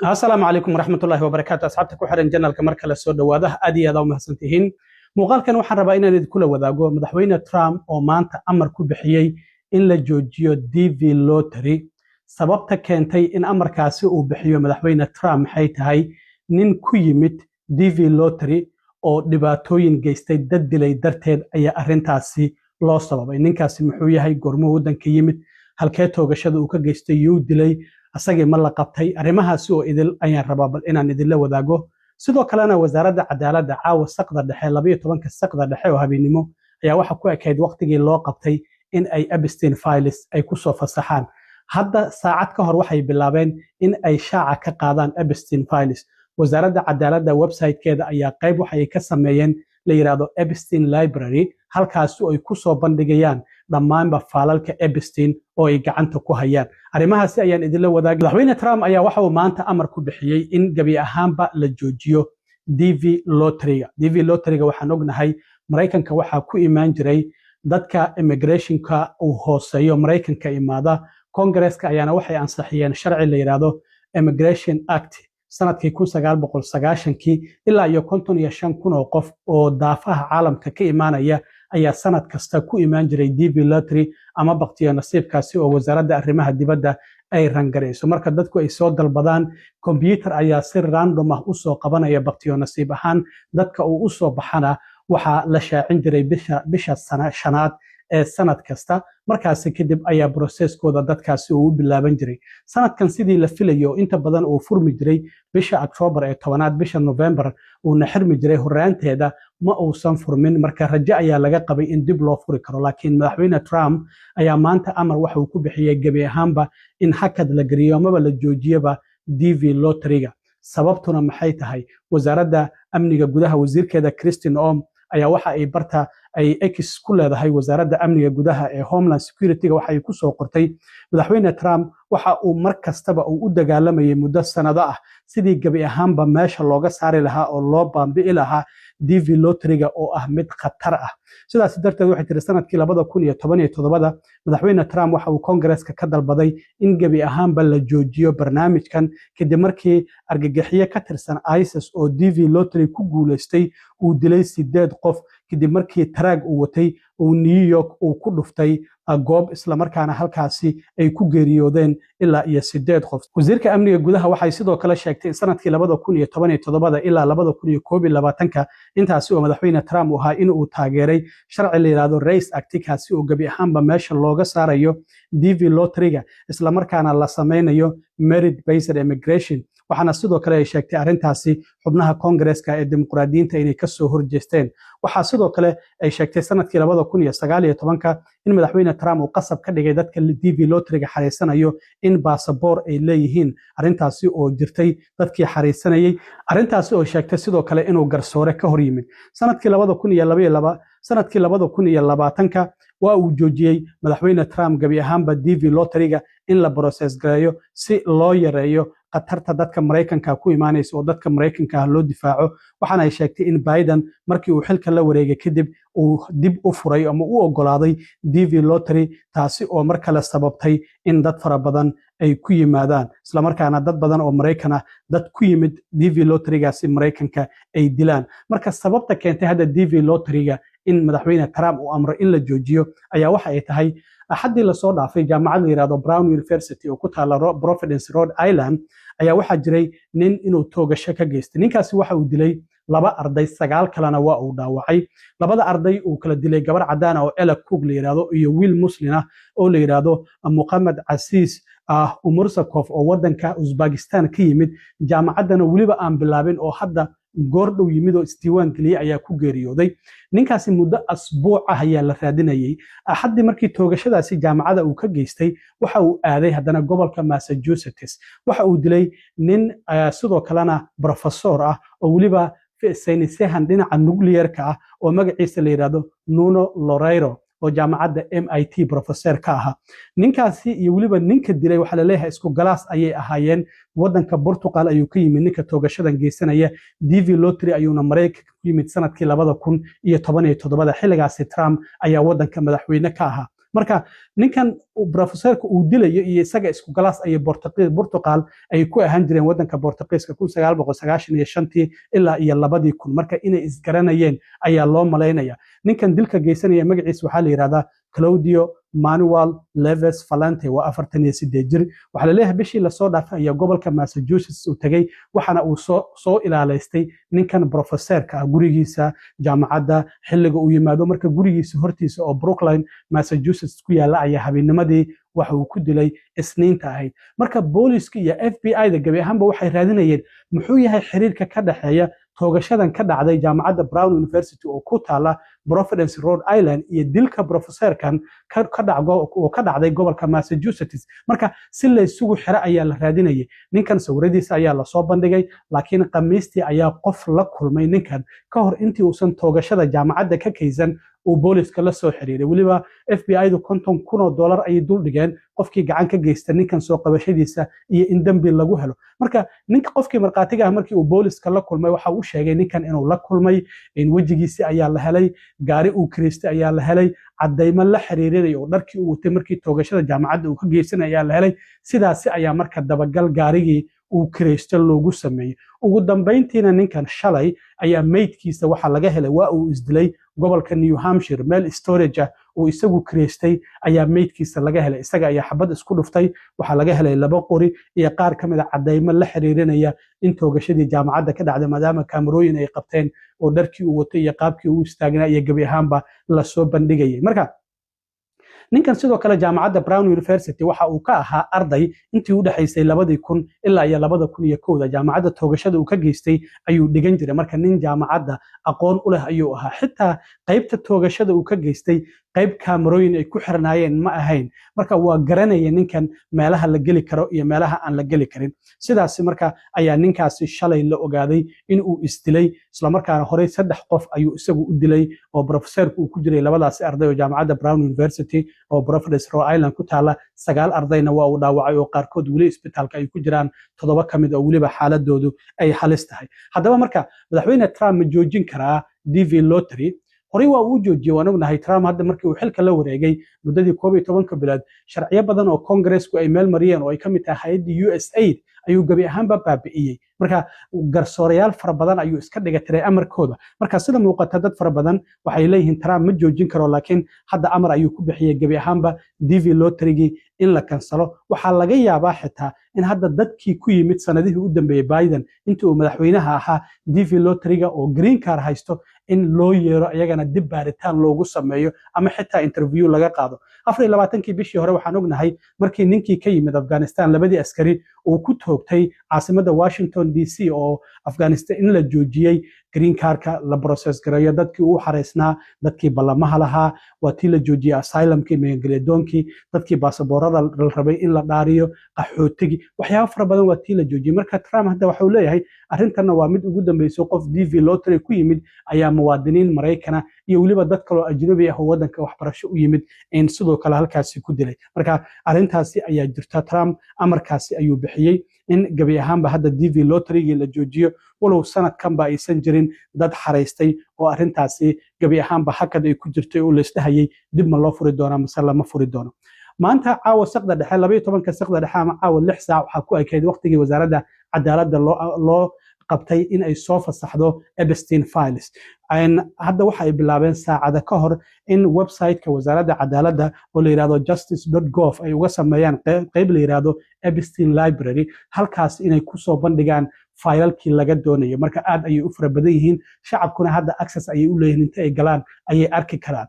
السلام عليكم ورحمة الله وبركاته. أصحابتك وحرن جنال كمركز السود وواضح أدي هذا ومحسنتهين muuqaal kan waxaan rabaa inaan idin kula wadaago madaxweyne Trump oo maanta amar ku bixiyay in la joojiyo DV lottery sababta keentay in amarkaasi uu bixiyo madaxweyne Trump maxay tahay nin ku yimid DV lottery oo dhibaatooyin geystay dad dilay darteed ayaa arintaasi loo sababay ninkaasi muxuu yahay goormo wadanka yimid halkee toogashada uu ka geystay yuu dilay asagii ma la qabtay arrimahaasi oo idil ayaan rabaa bal inaan idin la wadaago sidoo kalena wasaaradda cadaaladda caawa saqda dhexe 12 saqda dhexe oo habeenimo ayaa waxa ku ekayd waqtigii loo qabtay in ay Epstein files ay ku soo fasaxaan hadda saacad ka hor waxay bilaabeen in ay shaaca ka qaadaan Epstein files wasaaradda cadaaladda website-keeda ayaa qayb waxay ka sameeyeen la yiraahdo Epstein library halkaas oo ay ku soo bandhigayaan dhammaanba faalalka Epstein oo ay gacanta ku hayaan arrimahaasi ayaan idin la wadaagay madaxweyne Trump ayaa waxa uu maanta amar ku bixiyay in gabi ahaanba la joojiyo DV lottery waxaan ognahay Mareykanka waxa ku imaan jiray dadka immigration-ka uu hooseeyo Mareykanka imaada Congress-ka ayaana waxay ansixiyeen sharci la yiraahdo Immigration Act sanadkii 1990kii ilaa iyo 55,000 oo qof oo daafaha caalamka ka imaanaya ayaa sanad kasta ku imaan jiray DV lottery ama baqtiyo nasiibkaasi oo wasaaradda arrimaha dibadda ay rangareyso marka dadku ay soo dalbadaan computer ayaa si random ah u soo qabanaya baqtiyo nasiib ahaan dadka uu u soo baxana waxa la shaacin jiray bisha shanaad ee sanad kasta markaas kadib ayaa processkooda dadkaasi uu bilaaban jiray sanadkan sidii la filayo inta badan uu furmi jiray bisha October ee 10aad bisha November uu xirmi jiray horaanteeda ma uusan furmin marka rajo ayaa laga qabay in dib loo furi karo laakiin madaxweyne Trump ayaa maanta amar waxa uu ku bixiyay gabi ahaanba in hakad la gariyo ama la joojiyaba DV lottery-ga sababtuna maxay tahay wasaaradda amniga gudaha wasiirkeeda Christine Noem ayaa waxa ay barta ay X ku leedahay wasaaradda amniga gudaha ee Homeland Security-ga waxa ay ku soo qortay madaxweyne Trump waxa uu mar kastaba uu u dagaalamayay muddo sanado ah sidii gabi ahaanba meesha looga saari lahaa oo loo baabi'i lahaa DV lottery-ga oo ah mid khatar ah sidaas darteed waxay tiri sanadkii 2017 madaxweyne Trump waxa uu Congress-ka ka dalbaday in gabi ahaanba la joojiyo barnaamijkan kadib markii argagaxiye ka tirsan ISIS oo DV lottery ku guuleystay uu dilay 8 qof kadib markii taraag uu watay oo New York uu ku dhuftay goob isla markaana halkaasi ay ku geeriyoodeen ilaa iyo 8 qof wasiirka amniga gudaha waxay sidoo kale sheegtay in sanadkii 2017 ilaa 2021 intaasi oo madaxweyne Trump uu ahaa in uu taageeray sharci la yiraahdo Race Act kaasi oo gabi ahaanba meesha looga saarayo DV lottery-ga isla markaana la sameynayo merit based immigration waxaana sidoo kale ay sheegtay arintaasi xubnaha Congress-ka ee dimuqraadiyiinta inay ka soo horjeesteen waxa sidoo kale ay sheegtay sanadkii 2019 in madaxweyne Trump uu qasab ka dhigay dadka DV lottery-ga xariisanayo in passport ay leeyihiin arintaasi oo jirtay dadkii xariisanayay arintaasi oo sheegtay sidoo kale inuu garsoore ka hor yimid sanadkii 2020 waa uu joojiyay madaxweyne Trump gabi ahaanba DV lottery-ga in la process gareeyo si loo yareeyo qatarta dadka Mareykanka ku imaanaysa oo dadka Mareykanka loo difaaco waxaana ay sheegtay in Biden markii uu xilka la wareegay kadib uu dib u furay ama uu ogolaaday DV lottery taasi oo markale sababtay in dad fara badan ay ku yimaadaan isla markaana dad badan oo Mareykan ah dad ku yimid DV lottery-gaasi Mareykanka ay dilaan marka sababta keentay hadda DV lottery-ga in madaxweyne Trump uu amro in la joojiyo ayaa waxa ay tahay axadii la soo dhaafay jaamacad la yiraahdo Brown University oo ku taala Providence Rhode Island ayaa waxa jiray nin inuu toogasho ka geystay ninkaasi waxa uu dilay 2 arday 9 kalena waa uu dhaawacay labada arday uu kala dilay gabar cadaan ah oo Ella Cook la yiraahdo iyo wiil muslim ah oo la yiraahdo Muhammad Aziz Umursakov oo wadanka Uzbekistan ka yimid jaamacadana waliba aan bilaabin oo hadda goordhow yimid oo isdiiwaan galiyay ayaa ku geeriyooday ninkaasi muddo asbuuc ah ayaa la raadinayay axadii markii toogashadaasi jaamacada uu ka geystay waxa uu aaday haddana gobolka Massachusetts waxa uu dilay nin sidoo kalena professor ah oo waliba saynisahan dhinaca nuclear-ka ah oo magaciisa la yiraahdo Nuno Loureiro oo jaamacadda MIT professor ka aha ninkaasi iyo waliba ninka dilay waxa la leeyahay isku galaas ayay ahaayeen wadanka Portugal ayuu ka yimid ninka toogashadan geysanaya DV lottery ayuuna Mareykanka ku yimid sanadkii 2017 xilligaasi Trump ayaa wadanka madaxweyne ka ahaa marka ninkan professorka uu dilayo iyo isaga isku galaas ay Portugal ay ku ahaan jireen wadanka Portugiiska 1995 ilaa iyo 2000 marka inay isgaranayeen ayaa loo maleynaya ninkan dilka geysanaya magaciisa waxaa la yiraahdaa Claudio Manuel Leves Valente waa 48 jir waxa la leeyahay bishii la soo dhaafay ayaa gobolka Massachusetts uu tagay waxana uu soo ilaaleystay ninkan professorka gurigiisa jaamacadda xilliga uu yimaado marka gurigiisa hortiisa oo Brookline Massachusetts ku yaala ayaa habeennimadii waxa uu ku dilay isniinta ahayd marka booliska iyo FBI-da gabi ahaanba waxay raadinayeen muxuu yahay xiriirka ka dhaxeeya toogashadan ka dhacday jaamacadda Brown University oo ku taala Providence Rhode Island iyo dilka professorkan ka dhacday gobolka Massachusetts marka si la isugu xira ayaa la raadinayay ninkan sawiradiisa ayaa la soo bandhigay laakiin qamiistii ayaa qof la kulmay ninkan ka hor intii uusan toogashada jaamacadda ka kaysan uu booliska la soo xiriiray waliba FBI-du $50,000 ay dul dhigeen qofkii gacan ka geysta ninkan soo qabashadiisa iyo in dambi lagu helo marka ninka qofkii marqaatiga ah markii uu booliska la kulmay waxa uu sheegay ninkan inuu la kulmay in wajigiisa ayaa la helay gaari uu kireystay ayaa la helay cadaymo la xiriirinay oo dharkii uu watay markii toogashada jaamacadda uu ka geysanay ayaa la helay sidaasi ayaa marka dabagal gaarigii uu kireysto loogu sameeyay ugu dambeyntiina ninkan shalay ayaa meydkiisa waxa laga helay waa uu isdilay gobolka New Hampshire meel storage ah oo isagu kireystay ayaa meydkiisa laga helay isaga ayaa xabad isku dhuftay waxa laga helay 2 qori iyo qaar kamid ah cadaymo la xiriirinaya in toogashadii jaamacadda ka dhacday maadaama kaamirooyin ay qabteen oo dharkii uu watay iyo qaabkii uu istaagnaa iyo gabi ahaanba la soo bandhigayay marka ninkan sidoo kale jaamacadda Brown University waxa uu ka ahaa arday intii u dhaxaysay 2000 ilaa iyo 2001 jaamacadda toogashada uu ka geystay ayuu dhigan jiray marka nin jaamacadda aqoon u leh ayuu ahaa xitaa qaybta toogashada uu ka geystay qayb kaamirooyin ay ku xirnaayeen ma ahayn marka waa garanaya ninkan meelaha la geli karo iyo meelaha aan la geli karin sidaas marka ayaa ninkaasi shalay la ogaaday in uu isdilay isla markaana horey 3 qof ayuu isagu u dilay oo professorku uu ku jiray labadaas arday oo jaamacadda Brown University oo Providence Rhode Island ku taala 9 ardayna waa uu dhaawacay oo qaarkood wali isbitaalka ay ku jiraan 7 kamid oo waliba xaaladoodu ay halis tahay haddaba marka madaxweyne Trump ma joojin karaa DV lottery horey waa uu joojiyay waan ognahay Trump hadda markii uu xilka la wareegay muddadii 12 bilood sharciyo badan oo Congressku ay meel mariyeen oo ay kamid tahay hay'adda USAID ayuu gabi ahaanba baabi'iyay marka garsoorayaal fara badan ayuu iska dhiga tiray amarkooda marka sida muuqata dad fara badan waxay leeyihiin Trump ma joojin karo laakiin hadda amar ayuu ku bixiyay gabi ahaanba DV lottery in la kansalo waxa laga yaabaa xitaa in hadda dadkii ku yimid sanadihii u dambeeyay Biden intii uu madaxweynaha ahaa DV lottery oo green card haysto in loo yeero iyagana dib baaritaan loogu sameeyo ama xitaa interview laga qaado 24kii bishii hore waxaan ognahay markii ninkii ka yimid Afghanistan labadii askari uu ku toogtay caasimadda Washington DC oo Afghanistan in la joojiyay green cardka la process gareeyo dadkii uu xareysnaa dadkii ballamaha lahaa waa tii la joojiyay asylumkii migratonkii dadkii baasaboorada la rabay in la dhaariyo qaxootigi waxyaabo fara badan waa tii la joojiyay marka Trump hadda waxa uu leeyahay arrintan waa mid ugu dambeysay qof DV lottery ku yimid ayaa muwaadiniin Mareykan iyo waliba dad kale oo ajnabi ah oo wadanka waxbarasho u yimid in sidoo kale halkaasi ku dilay marka arrintaasi ayaa jirta Trump amarkaasi ayuu bixiyay in gabi ahaanba hadda DV lottery la joojiyo walow sanadkanba aysan jirin dad xareystay oo arrintaasi gabi ahaanba hakad ay ku jirtay oo la isdhahayay dib ma loo furi doonaa mise lama furi doono maanta caawa saqda dhexe 12 saqda dhexe ama caawa 6 saac waxa ku ekeyd waqtigii wasaaradda cadaaladda loo qabtay in ay soo fasaxdo Epstein files hadda waxa ay bilaabeen saacada ka hor in website-ka wasaaradda cadaaladda oo la yiraahdo justice.gov ay uga sameeyaan qayb la yiraahdo Epstein library halkaas inay ku soo bandhigaan faylalkii laga doonayo marka aad ayay u fara badan yihiin shacabkuna hadda access ayay u leeyihiin inta ay galaan ayay arki karaan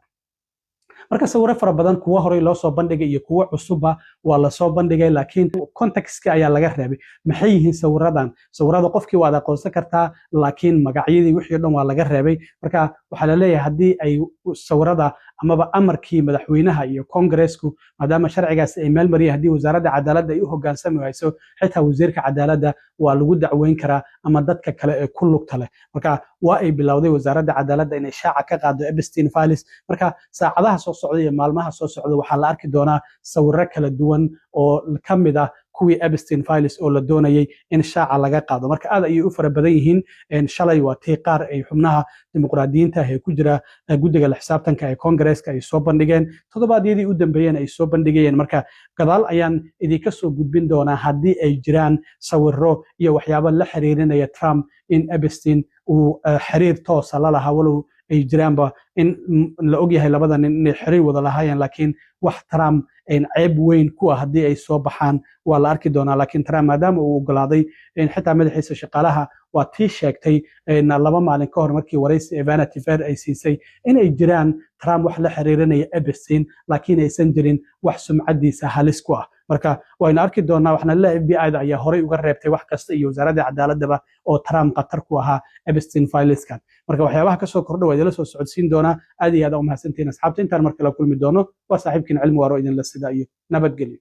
marka sawirro fara badan kuwa horey loo soo bandhigay iyo kuwa cusubba waa la soo bandhigay laakiin contextka ayaa laga reebay maxay yihiin sawirrada qofkii waad aqoonsan kartaa laakiin magacyadii wixii dhan waa laga reebay marka waxa la leeyahay haddii ay sawirrada amaba amarkii madaxweynaha iyo Congressku maadaama sharcigaasi ay meel mariyay haddii wasaaradda cadaaladda ay u hoggaansami wayso xitaa wasiirka cadaaladda waa lagu dacweyn karaa ama dadka kale ee ku lugta leh marka waa ay bilowday wasaaradda cadaaladda inay shaaca ka qaado Epstein files marka saacadaha soo socda iyo maalmaha soo socda waxaa la arki doonaa sawirro kala duwan oo kamid ah kuwii Epstein files oo la doonayay in shaaca laga qaado marka aad ayay u fara badan yihiin shalay waa tii qaar ay xubnaha dimuqraadiyiinta ee ku jira guddiga la xisaabtanka ee Congress-ka ay soo bandhigeen toddobaadyadii u dambeeyeen ay soo bandhigayeen marka gadaal ayaan idinka soo gudbin doonaa haddii ay jiraan sawirro iyo waxyaabo la xiriirinaya Trump in Epstein uu xiriir toos ah la lahaa walow ay jiraanba in la ogyahay labada nin inay xiriir wada lahaayeen laakiin wax Trump ceeb weyn ku ah haddii ay soo baxaan waa la arki doonaa laakiin Trump maadaama uu ogolaaday xitaa madaxiisa shaqaalaha waa tii sheegtay 2 maalin ka hor markii waraysi Vanity Fair ay siisay inay jiraan Trump wax la xiriirinaya Epstein laakiin aysan jirin wax sumcadiisa halis ku ah marka wayna arki doonaa waxna la FBI-da ayaa horay uga reebtay wax kasta iyo wasaaradda cadaaladaba oo Trump qatar ku ahaa Epstein fileskan marka waxyaabaha ka soo kordhay waa idin la soo socodsiin doonaa aad iyo aad u mahadsantihiin asxaabta intaan markale kulmi doono waa saaxiibkiin cilmi waaro idin la sida iyo nabadgelyo